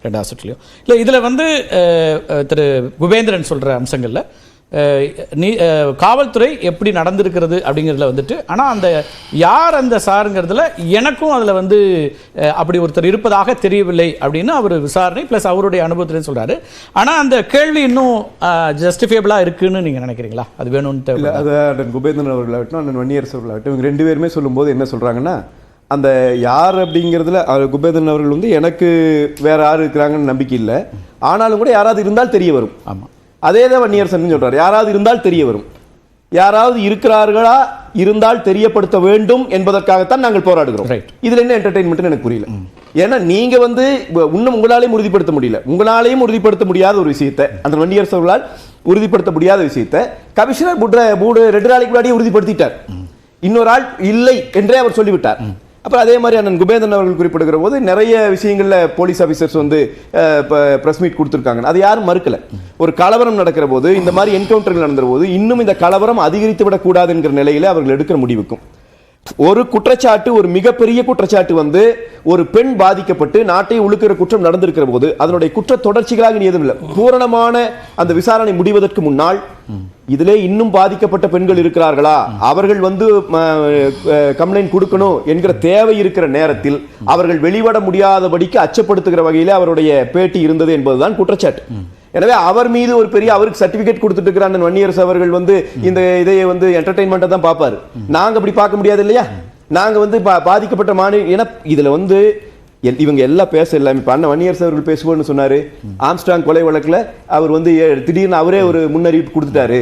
ரெண்டு அசட்லையும். இல்லை இதில் வந்து திரு குபேந்திரன் சொல்கிற அம்சங்களில் காவல்துறை எப்படி நடந்திருக்கிறது அப்படிங்கிறதுல வந்துட்டு, ஆனால் அந்த யார் அந்த சாருங்கிறதுல எனக்கும் அதில் வந்து அப்படி ஒருத்தர் இருப்பதாக தெரியவில்லை அப்படின்னு அவர் விசாரணை ப்ளஸ் அவருடைய அனுபவத்திலேருந்து சொல்கிறாரு. ஆனால் அந்த கேள்வி இன்னும் ஜஸ்டிஃபைபிளாக இருக்குன்னு நீங்கள் நினைக்கிறீங்களா? அது வேணும்னு இல்லை, அதை அண்ணன் குபேந்திரன் அவர்களாகட்டும் அண்ணன் வன்னியரசு அவர்களாகட்டும் இவங்க ரெண்டு பேருமே சொல்லும்போது என்ன சொல்கிறாங்கன்னா, அந்த யார் அப்படிங்கிறதுல குபேந்திரன் அவர்கள் வந்து எனக்கு வேற யார் இருக்கிறாங்கன்னு நம்பிக்கை இல்லை, ஆனாலும் கூட யாராவது இருந்தால் தெரிய வரும். ஆமாம், அதே தான் வன்னியரசன் சொல்றாரு, யாராவது இருந்தால் தெரிய வரும். யாராவது இருக்கிறார்களா, இருந்தால் தெரியப்படுத்த வேண்டும் என்பதற்காகத்தான் நாங்கள் போராடுகிறோம். இதுல என்ன என்டர்டெயின்மெண்ட் எனக்கு புரியல. ஏன்னா நீங்க வந்து இன்னும் உங்களாலையும் உறுதிப்படுத்த முடியல, உங்களாலையும் உறுதிப்படுத்த முடியாத ஒரு விஷயத்தை, அந்த வன்னியரசு அவர்களால் உறுதிப்படுத்த முடியாத விஷயத்தை கமிஷனர் 2 நாளைக்கு முன்னாடியே உறுதிப்படுத்திட்டார். இன்னொரு ஆள் இல்லை என்றே அவர் சொல்லிவிட்டார். அப்புறம் அதே மாதிரி அண்ணன் குபேந்திரன் அவர்கள் குறிப்பிடுகிற போது நிறைய விஷயங்கள்ல போலீஸ் ஆஃபீஸர்ஸ் வந்து பிரஸ் மீட் கொடுத்துருக்காங்க, அது யாரும் மறுக்கல. ஒரு கலவரம் நடக்கிற போது, இந்த மாதிரி என்கவுண்டர்கள் நடந்த போது இன்னும் இந்த கலவரம் அதிகரித்து விடக்கூடாது என்கிற நிலையில அவர்கள் எடுக்கிற முடிவுக்கும் ஒரு குற்றச்சாட்டு, ஒரு மிகப்பெரிய குற்றச்சாட்டு வந்து ஒரு பெண் பாதிக்கப்பட்டு நாட்டை உழுக்கிற குற்றம் நடந்திருக்கிற போது அதனுடைய குற்ற தொடர்ச்சிகளாக எதுவும் இல்லை. பூரணமான அந்த விசாரணை முடிவதற்கு முன்னால் இதிலே இன்னும் பாதிக்கப்பட்ட பெண்கள் இருக்கிறார்களா, அவர்கள் வந்து கம்ப்ளைண்ட் கொடுக்கணும் என்கிற தேவை இருக்கிற நேரத்தில் அவர்கள் வெளிவட முடியாதபடிக்கு அச்சப்படுத்துகிற வகையில் அவருடைய பேட்டி இருந்தது என்பதுதான் குற்றச்சாட்டு. எனவே அவர் மீது ஒரு பெரிய அவருக்கு சர்டிபிகேட் கொடுத்துட்டு இருக்கிற வன்னியரசு அவர்கள் வந்து இந்த இதை வந்து என்டர்டெயின்மெண்ட்டை தான் பார்ப்பாரு. நாங்க அப்படி பார்க்க முடியாது இல்லையா? நாங்க வந்து பாதிக்கப்பட்ட மாநில, ஏன்னா இதுல வந்து இவங்க எல்லாம் பேச இல்லாம இப்ப அண்ணன் வன்னியரசு அவர்கள் பேசுவோம்னு சொன்னாரு. ஆம்ஸ்ட்ராங் கொலை வழக்குல அவர் வந்து திடீர்னு அவரே ஒரு முன்னறிவிப்பு கொடுத்துட்டாரு,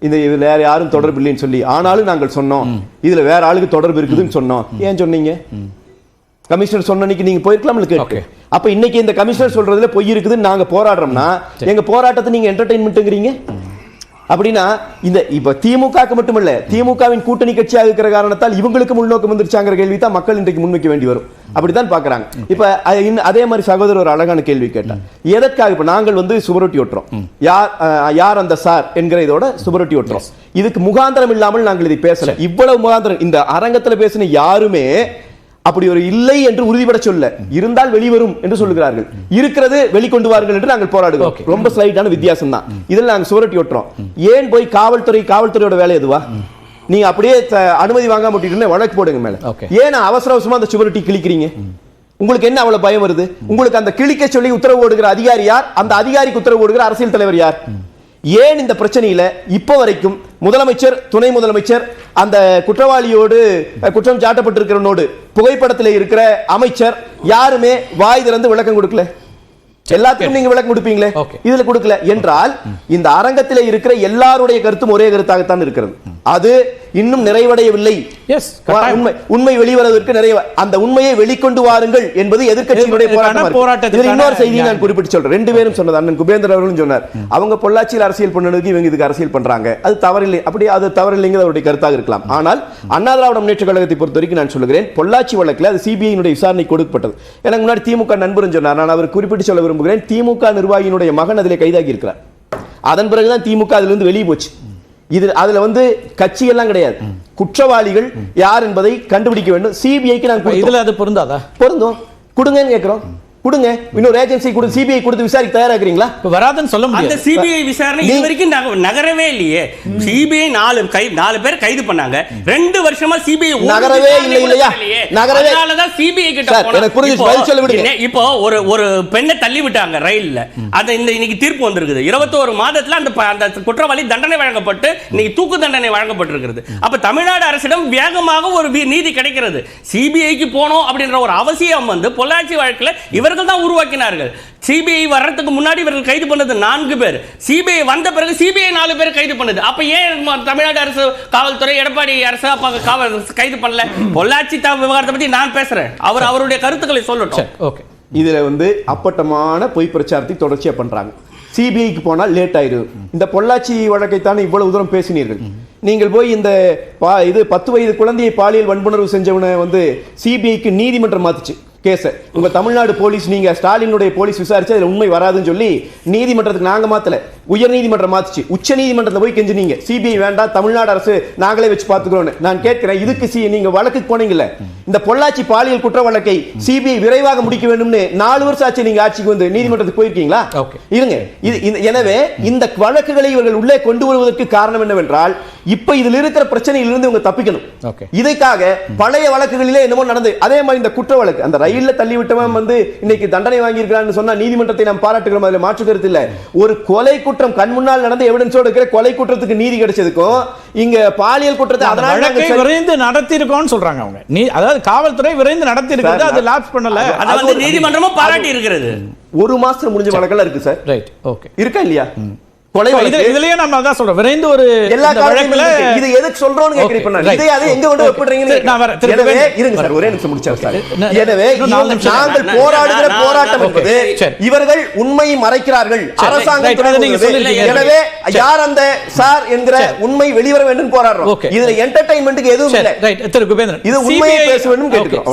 இந்த இதுல யாரும் தொடர்பு இல்லைன்னு சொல்லி. ஆனாலும் நாங்கள் சொன்னோம் இதுல வேற ஆளுக்கு தொடர்பு இருக்குதுன்னு சொன்னோம். ஏன் சொன்னீங்க? கமிஷனர் சொன்ன அன்னைக்கு நீங்க போயிருக்கலாம் கேட்டு. அப்ப இன்னைக்கு இந்த கமிஷனர் சொல்றதுல பொய் இருக்குதுன்னு நாங்க போராடுறோம்னா எங்க போராட்டத்தை நீங்க என்டர்டெயின்மெண்ட்ங்கிறீங்க. அப்படின்னா இந்த இப்ப திமுக மட்டுமல்ல, திமுகவின் கூட்டணி கட்சியாக இருக்கிற காரணத்தால் இவங்களுக்கு முன்னோக்கம் வந்துருச்சாங்கிற கேள்வி தான் மக்கள் இன்றைக்கு முன்வைக்க வேண்டி வரும். அப்படித்தான் பாக்குறாங்க. இப்ப அதே மாதிரி சகோதரர் ஒரு அழகான கேள்வி கேட்டார், எதற்காக இப்ப நாங்கள் வந்து சுவரொட்டி ஓட்டுறோம், யார் அந்த சார் என்கிற இதோட சுவரொட்டி ஓட்டுறோம். இதுக்கு முகாந்திரம் இல்லாமல் நாங்கள் இதை பேசல. இவ்வளவு முகாந்திரம் இந்த அரங்கத்தில் பேசின யாருமே அப்படி ஒரு இல்லை என்று உறுதிபட சொல்ல, இருந்தால் வெளிவரும் என்று சொல்லுகிறார்கள், இருக்கிறது வெளிக்கொண்டு வாருங்கள் என்று நாங்கள் போராடுகிறோம். ரொம்ப ஸ்லைட்டான வித்தியாசம் தான். இதில் நாங்கள் சுவரட்டி ஓட்டுறோம். ஏன் போய் காவல்துறையோட வேலை எதுவா? நீங்க அப்படியே அனுமதி வாங்காம விட்டுட்டு வழக்கு போடுங்க மேல. ஏன் அவசர அவசரமா அந்த சுவரட்டி கிழிக்கிறீங்க? உங்களுக்கு என்ன அவ்வளவு பயம் வருது? உங்களுக்கு அந்த கிழிக்க சொல்லி உத்தரவு ஓடுகிற அதிகாரி யார்? அந்த அதிகாரிக்கு உத்தரவு ஓடுகிற அரசியல் தலைவர் யார்? ஏன் இந்த பிரச்சனையில இப்ப வரைக்கும் முதலமைச்சர், துணை முதலமைச்சர், அந்த குற்றவாளியோடு குற்றம் சாட்டப்பட்டிருக்கிறவனோடு புகைப்படத்தில் இருக்கிற அமைச்சர் யாருமே வாய் திறந்து விளக்கம் கொடுக்கல? எல்லாத்துக்கும் நீங்க விளக்கம் கொடுப்பீங்களே, இதுல கொடுக்கல என்றால் இந்த அரங்கத்தில் இருக்கிற எல்லாருடைய கருத்தும் ஒரே கருத்தாகத்தான் இருக்கிறது. அது இன்னும் நிறைவடையவில்லை. உண்மை வெளிவருவதற்கு நிறைய, அந்த உண்மையை வெளிக்கொண்டு வாருங்கள் என்பது எதிர்க்கட்சியினுடைய போராட்டம். இன்னொரு செய்தியை நான் குறிப்பிட்டு சொல்றேன். ரெண்டு பேரும் சொன்னது, அண்ணன் குபேந்திரன் அவர்களும் சொன்னார், அவங்க பொள்ளாச்சியில் அரசியல் பண்ணதுக்கு இவங்க இதுக்கு அரசியல் பண்றாங்க, அது தவறில்லை. அப்படி அது தவறில்லைங்கிறது அவருடைய கருத்தாக இருக்கலாம். ஆனால் அண்ணா திராவிட முன்னேற்ற கழகத்தை பொறுத்த வரைக்கும் நான் சொல்லுகிறேன், பொள்ளாச்சி வழக்கில் அது சிபிஐ விசாரணை கொடுக்கப்பட்டது. எனக்கு முன்னாடி திமுக நண்பர் சொன்னார், நான் அவர் குறிப்பிட்டு சொல்ல விரும்புகிறேன், திமுக நிர்வாகியினுடைய மகன் அதிலே கைதாகி இருக்கிறார். அதன் பிறகுதான் திமுக அதிலிருந்து வெளியே போச்சு. அதுல வந்து கட்சி எல்லாம் கிடையாது, குற்றவாளிகள் யார் என்பதை கண்டுபிடிக்க வேண்டும். சிபிஐக்கு நான் இதுல அது பொருந்தாதா? பொருந்தும், கொடுங்கன்னு கேட்கிறோம். கொடுங்க, இன்னொரு ஏஜென்சி கொடுத்து சிபிஐ கொடுத்து விசாரிக்க தயாராகிறீங்களா? வராதுன்னு சொல்ல முடியாது. அந்த சிபிஐ விசாரணை இதுவரைக்கும் நகரவே இல்லையே. சிபிஐ 4 பேர் கைது பண்ணாங்க. 2 வருஷமா சிபிஐ நகரவே இல்லை இல்லையா? நகரவே. அதனாலதான் சிபிஐ கிட்ட போனோம். எனக்கு புரிஞ்சு, பதில் சொல்ல விடுங்க. இப்போ ஒரு பெண்ணை தள்ளி விட்டாங்க ரயில்ல. அது இன்னைக்கு தீர்ப்பு வந்திருக்குது. 21 மாதத்துல அந்த குற்றவாளி தண்டனை வழங்கப்பட்டு இன்னைக்கு தூக்கு தண்டனை வழங்கப்பட்டிருக்கிறது. அப்ப தமிழ்நாடு அரசிடம் வேகமாக ஒரு நீதி கிடைக்கிறது. சிபிஐக்கு போனோம் அப்படின்ற ஒரு அவசியம் வந்து பொள்ளாச்சி வழக்குல இவர்கள் தான் உருவாக்கினார்கள். சிபிஐ வர்றதுக்கு முன்னாடி இவர்கள் கைது பண்ணது 4 பேர். சிபிஐ வந்த பிறகு சிபிஐ 4 பேர் கைது பண்ணது. அப்ப ஏன் தமிழ்நாடு அரசு காவல்துறை, எடப்பாடி அரசு கைது பண்ணல? பொள்ளாச்சி விவகாரத்தை பத்தி நான் பேசுறேன், அவருடைய கருத்துக்களை சொல்லட்டும். ஓகே, இதுல வந்து அப்பட்டமான பொய் பிரச்சாரத்தை தொடர்ச்சியா பண்றாங்க. சிபிஐக்கு போனால் லேட் ஆயிடும். இந்த பொள்ளாச்சி வழக்கை தானே இவ்வளவு தூரம் பேசினீர்கள். நீங்கள் போய் இந்த 10 வயது குழந்தையை பாலியல் வன்புணர்வு செஞ்சவனை வந்து சிபிஐக்கு நீதிமன்றம் மாத்துச்சு. கேஸ் உங்க தமிழ்நாடு போலீஸ் நீங்க ஸ்டாலினுடைய போலீஸ் விசாரிச்சு அதுல உண்மை வராதுன்னு சொல்லி நீதிமன்றத்துக்கு நாங்க மாத்தல, உயர் நீதிமன்றம் மாத்துச்சு. உச்ச நீதிமன்றத்துல போய் கெஞ்சினீங்க சிபிஐ வேண்டாம் தமிழ்நாடு அரசு நாங்களே வச்சு பாத்துக்கிறோம். நான் கேட்கிறேன், இதுக்கு நீங்க வழக்குக்கு போனீங்கல்ல, இந்த பொள்ளாச்சி பாலியல் குற்ற வழக்கை சிபிஐ விரைவாக முடிக்க வேண்டும்னு 4 வருஷம் ஆச்சு நீங்க ஆட்சிக்கு வந்து நீதிமன்றத்துக்கு போயிருக்கீங்களா? இருங்க. எனவே இந்த வழக்குகளை இவர்கள் உள்ளே கொண்டு வருவதற்கு காரணம் என்னவென்றால் இப்ப இதில் இருக்கிற பிரச்சனையிலிருந்து இவங்க தப்பிக்கணும். இதற்காக பழைய வழக்குகளிலே என்னமோ நடந்து அதே மாதிரி இந்த குற்ற வழக்கு அந்த ரயில்ல தள்ளி விட்டவன் வந்து இன்னைக்கு தண்டனை வாங்கி இருக்கிறான்னு சொன்னா நீதிமன்றத்தை நாம் பாராட்டுகிறோம், அதுல மாற்று கருத்து இல்ல. ஒரு கொலை குற்றம் கண் முன்னால் நடந்த எவிடன்ஸோட இருக்கிற கொலை குற்றத்துக்கு நீதி கிடைச்சதுக்கும் இங்க பாலியல் குற்றத்தை அதனால விரைந்து நடத்தி இருக்கோம்னு சொல்றாங்க அவங்க. அதாவது காவல்துறை விரைந்து நடத்தி இருக்கிறது, அது லாப்ஸ் பண்ணல, அது வந்து நீதிமன்றமும் பாராட்டி இருக்கிறது. 1 மாசத்துல முடிஞ்ச வழக்கெல்லாம் இருக்கு சார். ரைட், ஓகே, இருக்கா இல்லையா? இதுலயே நம்ம அதான் சொல்றோம், விரைந்து ஒரு எல்லா வழக்குல இது எதுக்கு சொல்றோம்னு கேக்குறீங்க. இதை அதை எங்க கொண்டு வைப்பீங்க? எனவே இருங்க சார், ஒரே நிமிஷம் முடிச்சார் சார். எனவே நாங்கள் போராடுகிற போராட்டம் என்பது இவர்கள் உண்மையை மறைக்கிறார்கள், அரசாங்கம். எனவே யார் அந்த சார் என்கிற உண்மை வெளிவர வேண்டும் போராடுறோம். இதுல என்டர்டெயின்மென்ட்க்கு எதுவும் இல்லை. ரைட், திரு குபேந்திரன், இது உண்மையை பேச வேண்டும் கேட்கிறோம்.